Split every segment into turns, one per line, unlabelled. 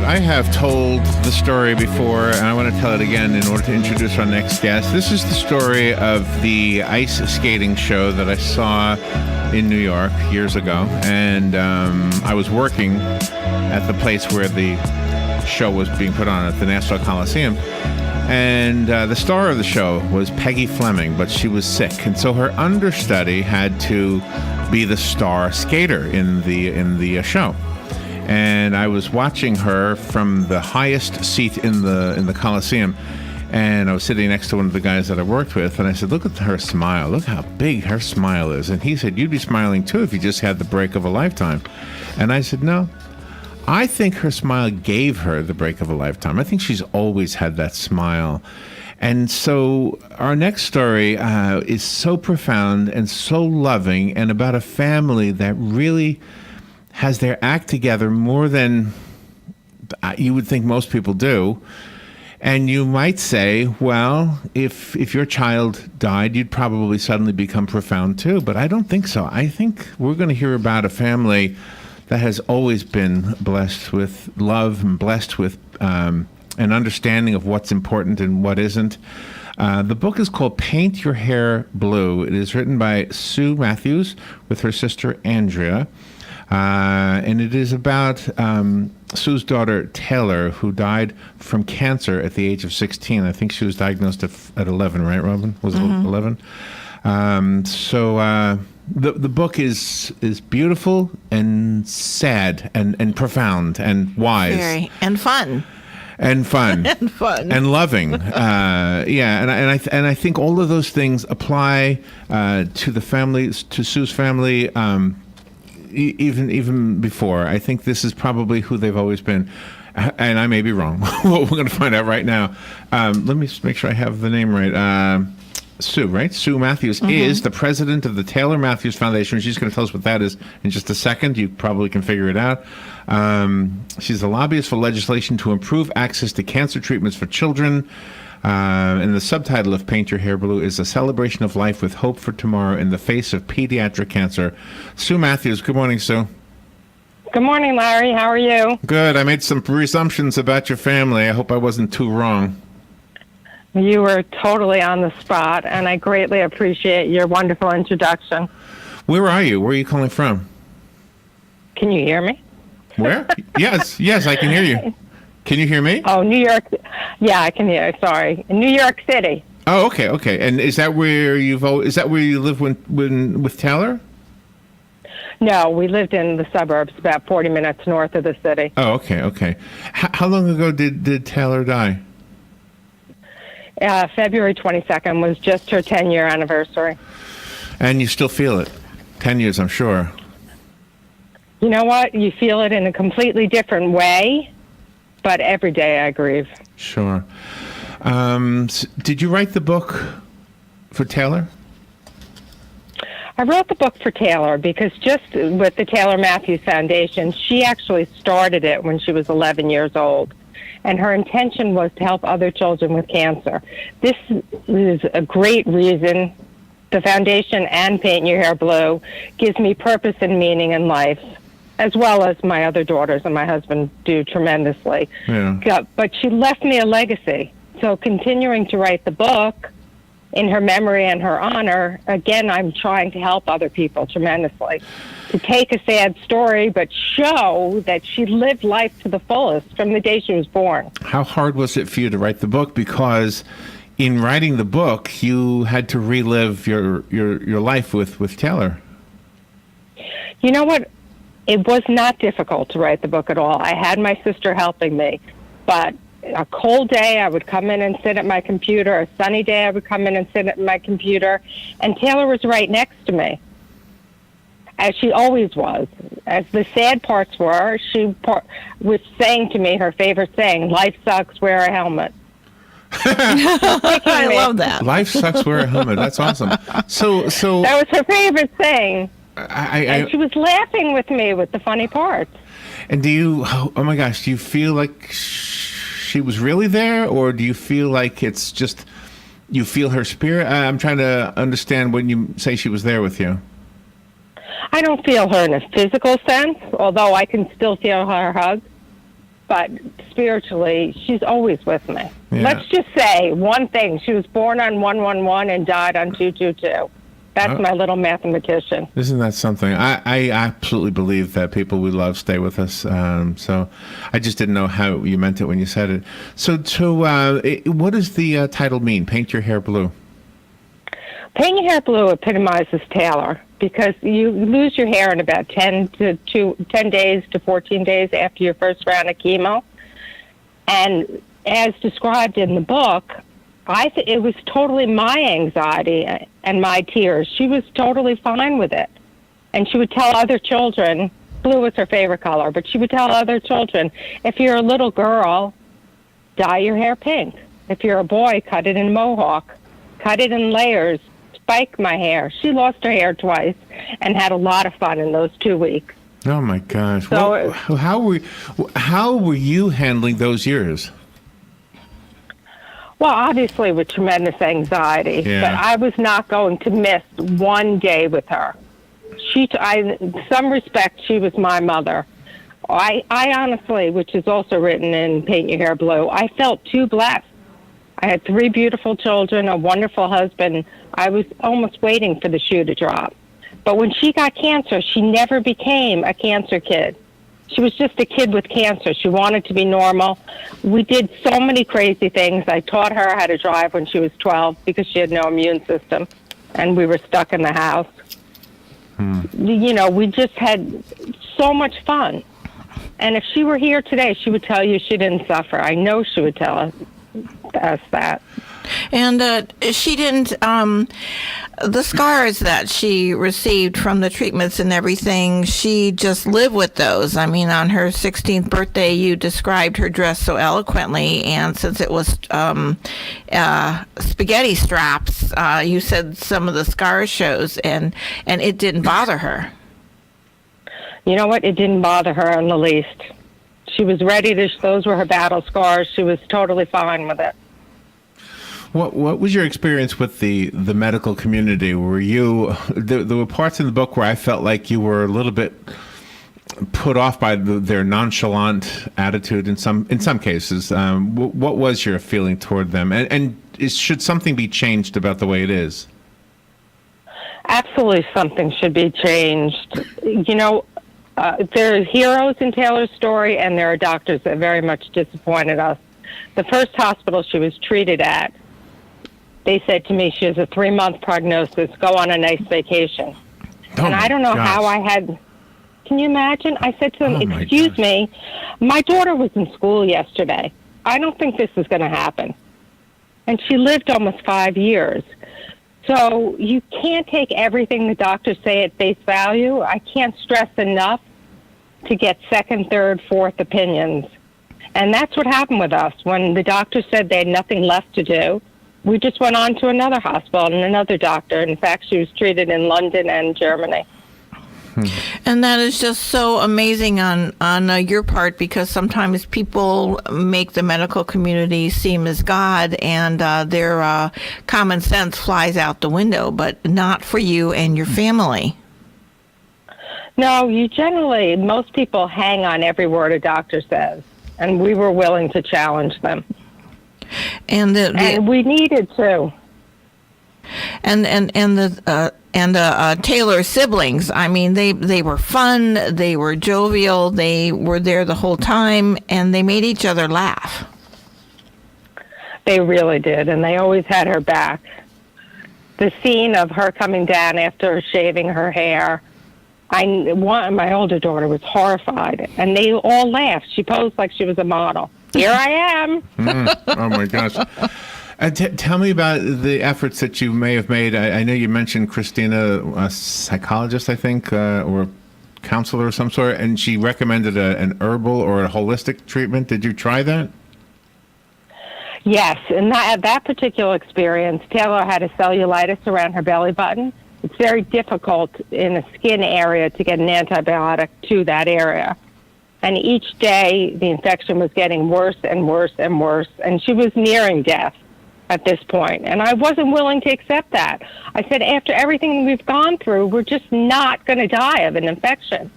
I have told the story before, and I want to tell it again in order to introduce our next guest. This is the story of the ice skating show that I saw in New York years ago, and I was working at the place where the show was being put on at the Nassau Coliseum. And the star of the show was Peggy Fleming, but she was sick, and so her understudy had to be the star skater in the show. And I was watching her from the highest seat in the Coliseum, and I was sitting next to one of the guys that I worked with, and I said, "Look at her smile. Look how big her smile is." And he said, "You'd be smiling too if you just had the break of a lifetime." And I said, "No. I think her smile gave her the break of a lifetime. I think she's always had that smile." And so our next story is so profound and so loving, and about a family that really has their act together more than you would think most people do. And you might say, well, if your child died, you'd probably suddenly become profound too. But I don't think so. I think we're going to hear about a family that has always been blessed with love and blessed with an understanding of what's important and what isn't. The book is called Paint Your Hair Blue. It is written by Sue Matthews with her sister Andrea. And it is about Sue's daughter Taylor, who died from cancer at the age of 16. I think she was diagnosed at 11, right, Robin? Was it 11? The book is beautiful and sad and profound and wise.
Very. And fun.
And fun.
And fun.
And loving. And I think all of those things apply to the family, to Sue's family, even before. I think this is probably who they've always been. And I may be wrong. We're going to find out right now. Let me just make sure I have the name right. Sue, right? Sue Matthews is the president of the Taylor Matthews Foundation. She's going to tell us what that is in just a second. You probably can figure it out. She's a lobbyist for legislation to improve access to cancer treatments for children. And the subtitle of Paint Your Hair Blue is a celebration of life with hope for tomorrow in the face of pediatric cancer. Sue Matthews, good morning, Sue.
Good morning, Larry. How are you?
Good. I made some presumptions about your family. I hope I wasn't too wrong.
You were totally on the spot, and I greatly appreciate your wonderful introduction.
Where are you? Where are you calling from?
Can you hear me?
Where? Yes, I can hear you. Can you hear me?
Oh, New York. Yeah, I can hear. Sorry, in New York City.
Oh, okay. And is that where you live when with Taylor?
No, we lived in the suburbs, about 40 minutes north of the city.
Oh, okay. How long ago did Taylor die?
February 22nd was just her 10-year anniversary.
And you still feel it? 10 years, I'm sure.
You know what? You feel it in a completely different way, but every day I grieve.
Sure. Did you write the book for Taylor?
I wrote the book for Taylor because just with the Taylor Matthews Foundation, she actually started it when she was 11 years old. And her intention was to help other children with cancer. This is a great reason. The foundation and Paint Your Hair Blue gives me purpose and meaning in life, as well as my other daughters and my husband do tremendously.
Yeah.
But she left me a legacy. So continuing to write the book in her memory and her honor, again, I'm trying to help other people tremendously. To take a sad story, but show that she lived life to the fullest from the day she was born.
How hard was it for you to write the book? Because in writing the book, you had to relive your life with Taylor.
You know what? It was not difficult to write the book at all. I had my sister helping me, but a cold day, I would come in and sit at my computer. A sunny day, I would come in and sit at my computer. And Taylor was right next to me, as she always was. As the sad parts were, she was saying to me her favorite saying, "Life sucks, wear a helmet."
I love that.
Life sucks, wear a helmet. That's awesome. So
that was her favorite saying. And she was laughing with me with the funny parts.
And do you, oh my gosh, do you feel like she was really there, or do you feel like it's just, you feel her spirit? I'm trying to understand when you say she was there with you.
I don't feel her in a physical sense, although I can still feel her hug. but spiritually, she's always with me.
Yeah.
Let's just say one thing. She was born on 111 and died on 222. That's my little mathematician.
Isn't that something? I absolutely believe that people we love stay with us. So I just didn't know how you meant it when you said it. So what does the title mean, Paint Your Hair Blue?
Paint Your Hair Blue epitomizes Taylor because you lose your hair in about 10 days to 14 days after your first round of chemo. And as described in the book, it was totally my anxiety and my tears. She was totally fine with it. And she would tell other children, blue was her favorite color, but she would tell other children, if you're a little girl, dye your hair pink. If you're a boy, cut it in mohawk, cut it in layers, spike my hair. She lost her hair twice and had a lot of fun in those 2 weeks.
Oh my gosh.
So
how were you handling those years?
Well, obviously with tremendous anxiety,
Yeah.
but I was not going to miss one day with her. In some respect, she was my mother. I honestly, which is also written in Paint Your Hair Blue, I felt too blessed. I had 3 beautiful children, a wonderful husband. I was almost waiting for the shoe to drop. But when she got cancer, she never became a cancer kid. She was just a kid with cancer. She wanted to be normal. We did so many crazy things. I taught her how to drive when she was 12 because she had no immune system, and we were stuck in the house. You know, we just had so much fun. And if she were here today, she would tell you she didn't suffer. I know she would tell us that.
And she didn't, the scars that she received from the treatments and everything, she just lived with those. I mean, on her 16th birthday, you described her dress so eloquently, and since it was spaghetti straps, you said some of the scars shows, and it didn't bother her.
You know what? It didn't bother her in the least. She was ready to, those were her battle scars. She was totally fine with it.
What was your experience with the medical community? Were you there were parts in the book where I felt like you were a little bit put off by their nonchalant attitude in some cases. What was your feeling toward them? And should something be changed about the way it is?
Absolutely, something should be changed. You know, there are heroes in Taylor's story, and there are doctors that very much disappointed us. The first hospital she was treated at, they said to me, she has a 3-month prognosis, go on a nice vacation. And I don't know how I had, can you imagine? I said to them, excuse me, my daughter was in school yesterday. I don't think this is going to happen. And she lived almost 5 years. So you can't take everything the doctors say at face value. I can't stress enough to get second, third, fourth opinions. And that's what happened with us. When the doctor said they had nothing left to do, we just went on to another hospital and another doctor. In fact, she was treated in London and Germany.
And that is just so amazing on your part, because sometimes people make the medical community seem as God, and their common sense flies out the window, but not for you and your family.
No, most people hang on every word a doctor says, and we were willing to challenge them. And we needed to.
And the Taylor siblings, I mean, they were fun, they were jovial, they were there the whole time, and they made each other laugh.
They really did, and they always had her back. The scene of her coming down after shaving her hair, my older daughter was horrified, and they all laughed. She posed like she was a model. Here I am.
Oh my gosh. Tell me about the efforts that you may have made. I know you mentioned Christina, a psychologist, I think, or a counselor of some sort, and she recommended an herbal or a holistic treatment. Did you try that?
Yes, and that particular experience, Taylor had a cellulitis around her belly button. It's very difficult in a skin area to get an antibiotic to that area. And each day, the infection was getting worse and worse and worse, and she was nearing death at this point. And I wasn't willing to accept that. I said, after everything we've gone through, we're just not going to die of an infection.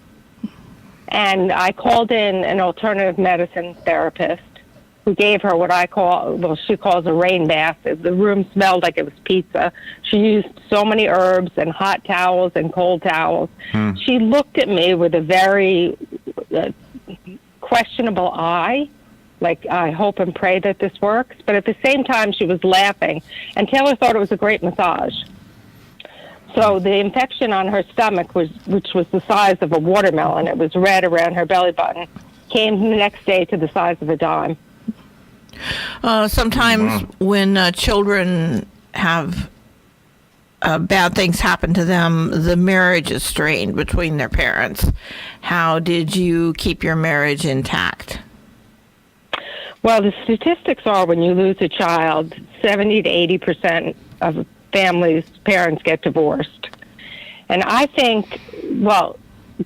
And I called in an alternative medicine therapist who gave her what she calls a rain bath. The room smelled like it was pizza. She used so many herbs and hot towels and cold towels. She looked at me with a very questionable eye, like, I hope and pray that this works. But at the same time, she was laughing. And Taylor thought it was a great massage. So the infection on her stomach, which was the size of a watermelon, it was red around her belly button, came the next day to the size of a dime.
Sometimes when children have bad things happen to them, the marriage is strained between their parents. How did you keep your marriage intact?
Well, the statistics are when you lose a child, 70 to 80% of families' parents get divorced. And I think,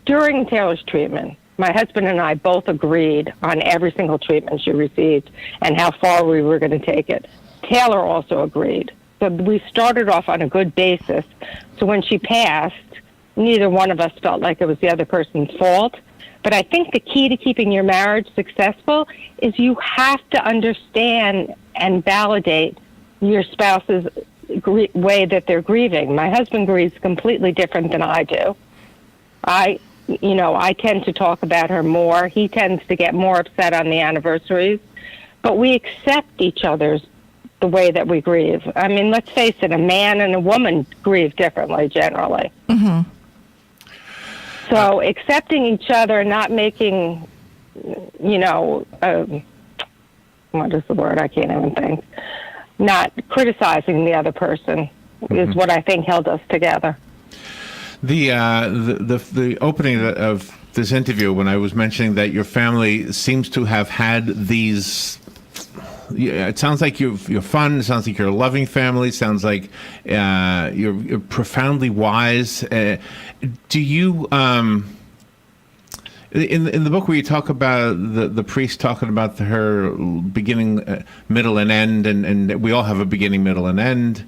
during Taylor's treatment, my husband and I both agreed on every single treatment she received and how far we were going to take it. Taylor also agreed. So we started off on a good basis. So when she passed, neither one of us felt like it was the other person's fault. But I think the key to keeping your marriage successful is you have to understand and validate your spouse's way that they're grieving. My husband grieves completely different than I do. I tend to talk about her more. He tends to get more upset on the anniversaries. But we accept each other's the way that we grieve. I mean, let's face it, a man and a woman grieve differently generally. Mm-hmm. So accepting each other, not making, what is the word? I can't even think. Not criticizing the other person is what I think held us together.
The opening of this interview, when I was mentioning that your family seems to have had these. It sounds like you're fun. It sounds like you're a loving family. It sounds like you're profoundly wise. Do you in the book where you talk about the priest talking about her beginning, middle, and end, and we all have a beginning, middle, and end.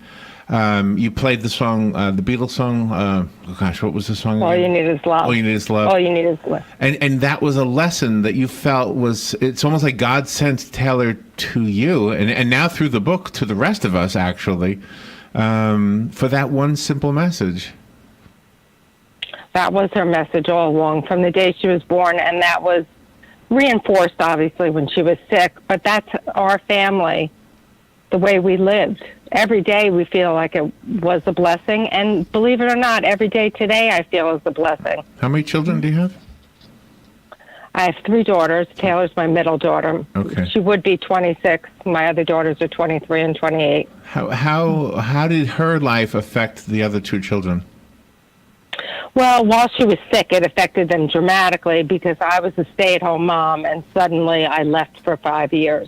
You played the song, the Beatle song. What was the song?
All You Need Is Love.
All You Need Is Love.
All You Need Is Love.
And that was a lesson that you felt it's almost like God sent Taylor to you, and now through the book to the rest of us, actually, for that one simple message.
That was her message all along from the day she was born, and that was reinforced, obviously, when she was sick. But that's our family, the way we lived. Every day we feel like it was a blessing, and believe it or not, every day today I feel is a blessing.
How many children do you have?
I have 3 daughters. Taylor's my middle daughter.
Okay.
She would be 26. My other daughters are 23 and 28.
How did her life affect the other 2 children?
Well, while she was sick, it affected them dramatically because I was a stay-at-home mom, and suddenly I left for 5 years.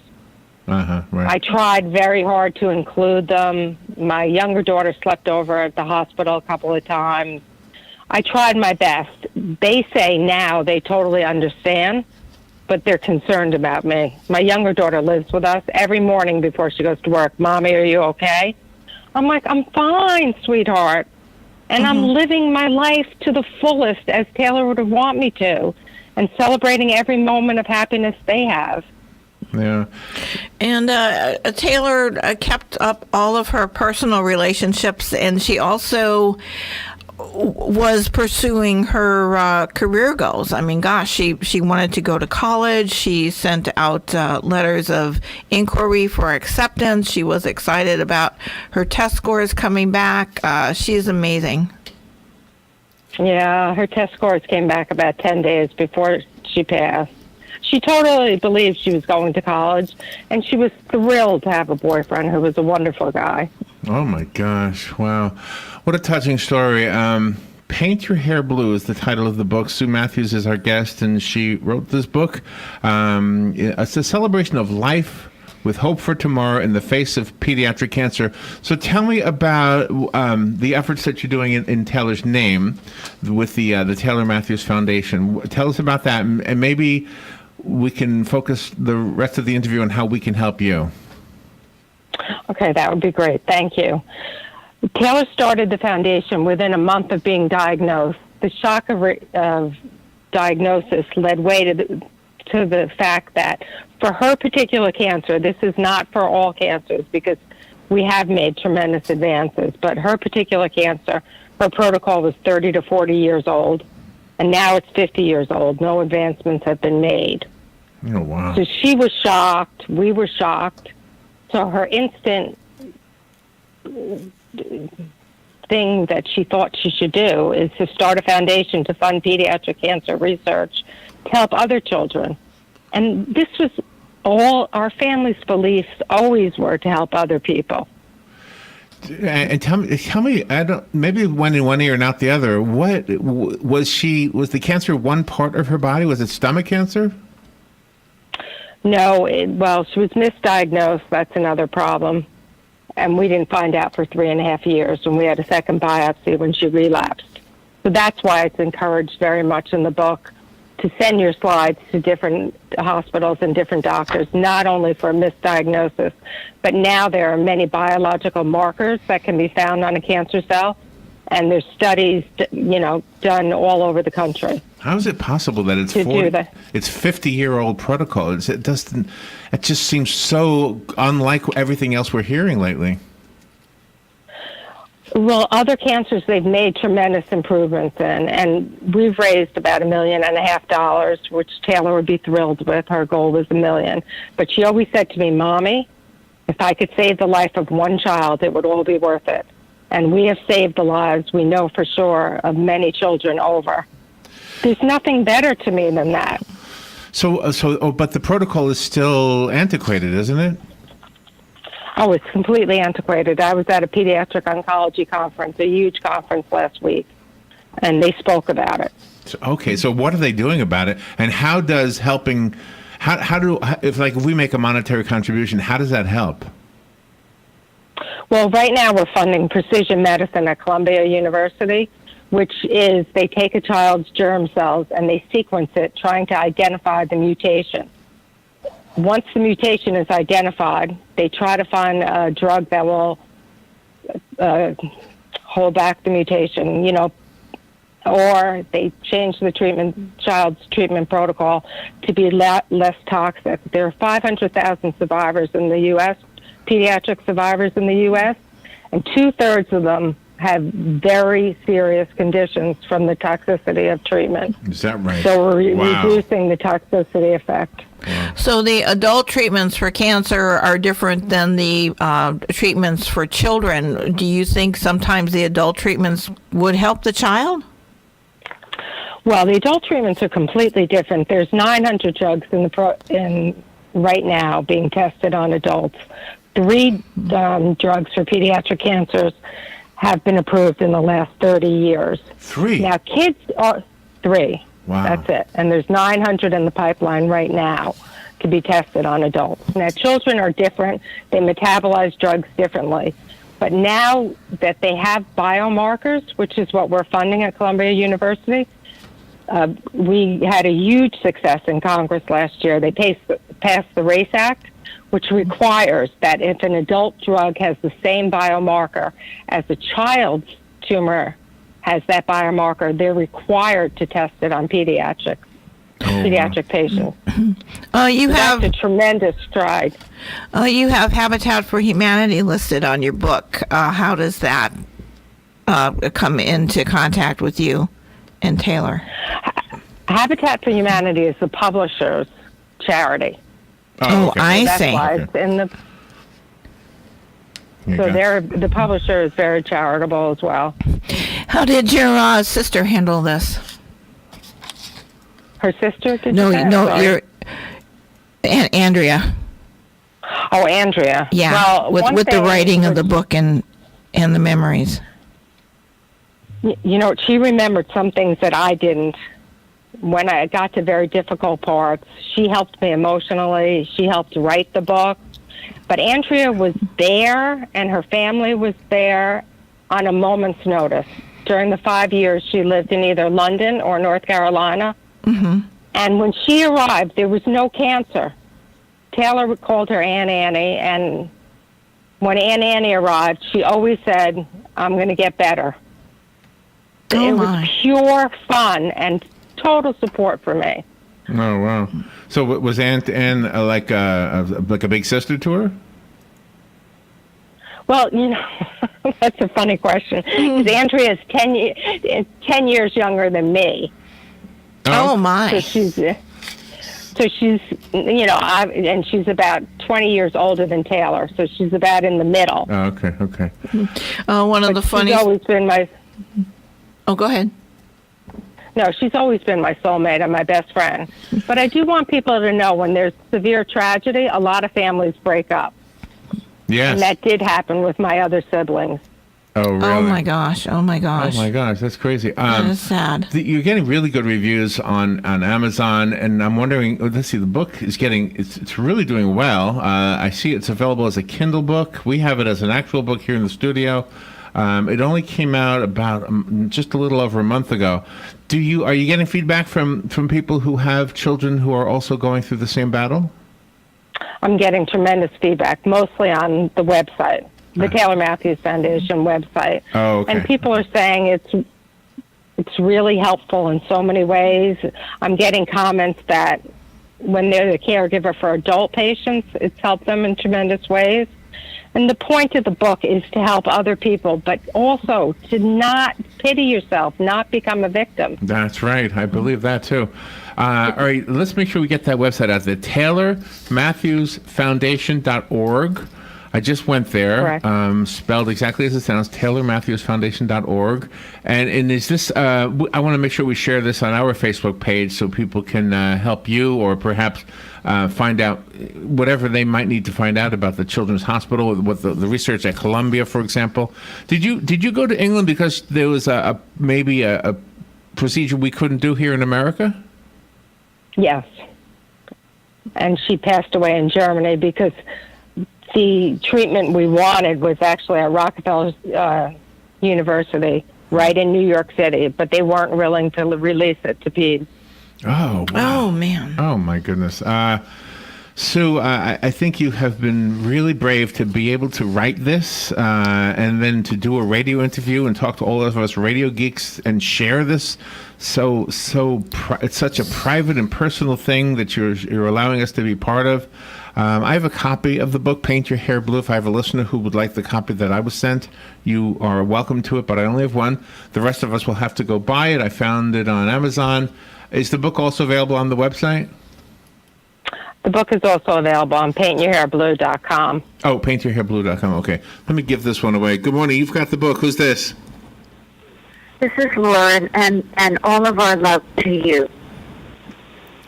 Right.
I tried very hard to include them. My younger daughter slept over at the hospital a couple of times. I tried my best. They say now they totally understand, but they're concerned about me. My younger daughter lives with us every morning before she goes to work. Mommy, are you okay? I'm like, I'm fine, sweetheart. And I'm living my life to the fullest as Taylor would want me to, and celebrating every moment of happiness they have.
Yeah.
And Taylor kept up all of her personal relationships, and she also was pursuing her career goals. I mean, gosh, she wanted to go to college. She sent out letters of inquiry for acceptance. She was excited about her test scores coming back. She's amazing.
Yeah, her test scores came back about 10 days before she passed. She totally believed she was going to college, and she was thrilled to have a boyfriend who was a wonderful guy.
Oh, my gosh. Wow. What a touching story. Paint Your Hair Blue is the title of the book. Sue Matthews is our guest, and she wrote this book. It's a celebration of life with hope for tomorrow in the face of pediatric cancer. So tell me about the efforts that you're doing in Taylor's name with the Taylor Matthews Foundation. Tell us about that, and maybe we can focus the rest of the interview on how we can help you.
Okay, that would be great. Thank you. Taylor started the foundation within a month of being diagnosed. The shock of diagnosis led way to the fact that for her particular cancer, this is not for all cancers because we have made tremendous advances, but her particular cancer, her protocol was 30 to 40 years old, and now it's 50 years old. No advancements have been made.
Oh, wow.
So she was shocked. We were shocked. So her instant thing that she thought she should do is to start a foundation to fund pediatric cancer research to help other children. And this was all our family's beliefs always were to help other people.
And tell me, I don't, maybe one in one ear and out the other. What was the cancer one part of her body? Was it stomach cancer?
No, well, she was misdiagnosed. That's another problem. And we didn't find out for 3.5 years, and we had a second biopsy when she relapsed. So that's why it's encouraged very much in the book to send your slides to different hospitals and different doctors, not only for misdiagnosis, but now there are many biological markers that can be found on a cancer cell, and there's studies, done all over the country.
How is it possible that it's 50-year-old protocol? It just seems so unlike everything else we're hearing lately.
Well, other cancers they've made tremendous improvements in, and we've raised about $1.5 million, which Taylor would be thrilled with. Her goal was $1 million. But she always said to me, "Mommy, if I could save the life of one child, it would all be worth it." And we have saved the lives, we know for sure, of many children over. There's nothing better to me than that.
But the protocol is still antiquated, isn't it?
Oh, it's completely antiquated. I was at a pediatric oncology conference, a huge conference last week, and they spoke about it.
So what are they doing about it? And how does helping, if we make a monetary contribution, how does that help?
Well, right now we're funding precision medicine at Columbia University, which is they take a child's germ cells and they sequence it, trying to identify the mutation. Once the mutation is identified, they try to find a drug that will hold back the mutation, or they change the child's treatment protocol to be less toxic. There are 500,000 survivors in the U.S., pediatric survivors in the U.S., and 2/3 of them have very serious conditions from the toxicity of treatment.
Is that right?
So we're reducing the toxicity effect.
Wow.
So the adult treatments for cancer are different than the treatments for children. Do you think sometimes the adult treatments would help the child?
Well, the adult treatments are completely different. There's 900 drugs in right now being tested on adults. 3 drugs for pediatric cancers have been approved in the last 30 years.
3?
Now, kids are 3.
Wow.
That's it. And there's 900 in the pipeline right now to be tested on adults. Now, children are different. They metabolize drugs differently. But now that they have biomarkers, which is what we're funding at Columbia University, we had a huge success in Congress last year. They passed the RACE Act, which requires that if an adult drug has the same biomarker as a child's tumor has that biomarker, they're required to test it on pediatric patients. That's a tremendous stride.
You have Habitat for Humanity listed on your book. How does that come into contact with you and Taylor?
Habitat for Humanity is the publisher's charity.
Oh,
okay.
I
That's
see.
why it's in the. So the publisher is very charitable as well.
How did your sister handle this?
Her sister?
Your Andrea.
Oh, Andrea.
Yeah,
Well,
with the writing of the book and the memories.
She remembered some things that I didn't. When I got to very difficult parts, she helped me emotionally. She helped write the book. But Andrea was there, and her family was there on a moment's notice. During the 5 years she lived in either London or North Carolina.
Mm-hmm.
And when she arrived, there was no cancer. Taylor called her Aunt Annie, and when Aunt Annie arrived, she always said, "I'm going to get better."
Oh,
it was pure fun, and total support for me.
Oh, wow. So was Aunt Anne like a big sister to her?
Well, that's a funny question. 'Cause Andrea is 10 years younger than me.
Oh my!
So she's and she's about 20 years older than Taylor. So she's about in the middle.
Oh, okay.
One of the funniest.
She's always been my.
Oh, go ahead.
No, she's always been my soulmate and my best friend. But I do want people to know when there's severe tragedy, a lot of families break up.
Yes.
And that did happen with my other siblings.
Oh, really?
Oh my gosh!
Oh my gosh, that's crazy.
That is sad.
You're getting really good reviews on Amazon, and I'm wondering. Let's see, the book is it's really doing well. I see it's available as a Kindle book. We have it as an actual book here in the studio. It only came out about just a little over a month ago. Are you getting feedback from people who have children who are also going through the same battle?
I'm getting tremendous feedback, mostly on the website, the Taylor Matthews Foundation website.
Oh, okay.
And people are saying it's really helpful in so many ways. I'm getting comments that when they're the caregiver for adult patients, it's helped them in tremendous ways. And the point of the book is to help other people, but also to not pity yourself, not become a victim.
That's right. I believe that, too. All right, let's make sure we get that website out there, TaylorMatthewsFoundation.org. I just went there, spelled exactly as it sounds, TaylorMatthewsFoundation.org. And is this, I want to make sure we share this on our Facebook page so people can help you or perhaps find out whatever they might need to find out about the Children's Hospital, with the research at Columbia, for example. Did you go to England because there was maybe a procedure we couldn't do here in America?
Yes. And she passed away in Germany because the treatment we wanted was actually at Rockefeller University right in New York City, but they weren't willing to release it to peds.
Oh, wow.
Oh, man.
Oh, my goodness. Sue, I think you have been really brave to be able to write this and then to do a radio interview and talk to all of us radio geeks and share this. It's such a private and personal thing that you're allowing us to be part of. I have a copy of the book, Paint Your Hair Blue. If I have a listener who would like the copy that I was sent, you are welcome to it, but I only have one. The rest of us will have to go buy it. I found it on Amazon. Is the book also available on the website?
The book is also available on paintyourhairblue.com.
Oh, paintyourhairblue.com. Okay. Let me give this one away. Good morning. You've got the book. Who's this?
This is Lauren, and all of our love to you.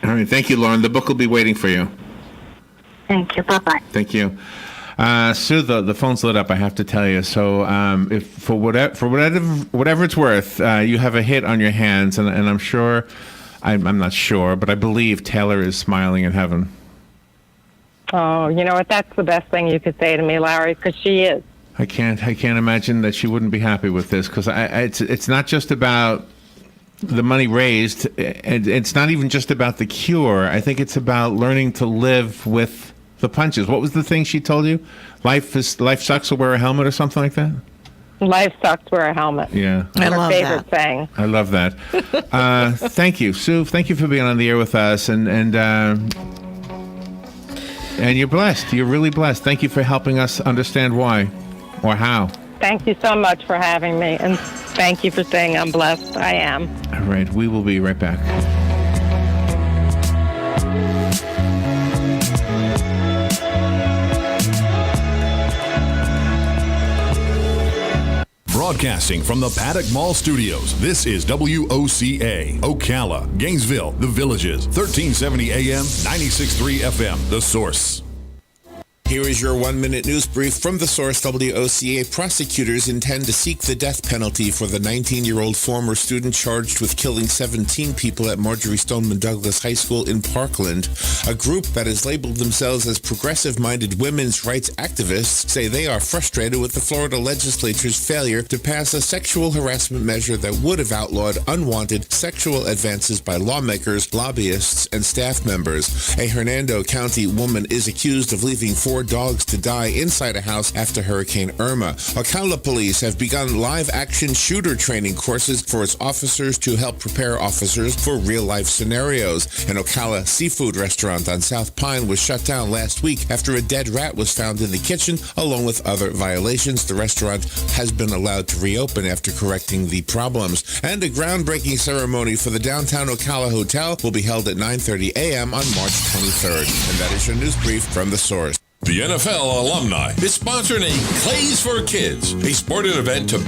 All right. Thank you, Lauren. The book will be waiting for you.
Thank you. Bye-bye.
Thank you. Sue, the phone's lit up, I have to tell you. So if for whatever it's worth, you have a hit on your hands, and I'm sure, I'm not sure, but I believe Taylor is smiling in heaven.
Oh, you know what? That's the best thing you could say to me, Larry, because she is.
I can't imagine that she wouldn't be happy with this, because it's not just about the money raised, and it's not even just about the cure. I think it's about learning to live with the punches. What was the thing she told you? Life sucks, so wear a helmet or something like that?
Life sucks, wear a helmet.
Yeah.
I love
her favorite saying.
I love that. Thank you, Sue. Thank you for being on the air with us, and you're blessed. You're really blessed. Thank you for helping us understand why or how.
Thank you so much for having me, and thank you for saying I'm blessed. I am.
All right, we will be right back.
Broadcasting from the Paddock Mall Studios, this is WOCA, Ocala, Gainesville, The Villages, 1370 AM, 96.3 FM, The Source.
Here is your 1-minute news brief from The Source. WOCA prosecutors intend to seek the death penalty for the 19-year-old former student charged with killing 17 people at Marjorie Stoneman Douglas High School in Parkland. A group that has labeled themselves as progressive-minded women's rights activists say they are frustrated with the Florida legislature's failure to pass a sexual harassment measure that would have outlawed unwanted sexual advances by lawmakers, lobbyists, and staff members. A Hernando County woman is accused of leaving 4 more dogs to die inside a house after Hurricane Irma. Ocala police have begun live-action shooter training courses for its officers to help prepare officers for real-life scenarios. An Ocala seafood restaurant on South Pine was shut down last week after a dead rat was found in the kitchen, along with other violations. The restaurant has been allowed to reopen after correcting the problems. And a groundbreaking ceremony for the downtown Ocala Hotel will be held at 9:30 a.m. on March 23rd. And that is your news brief from The Source.
The NFL alumni is sponsoring a Clays for Kids, a sporting event to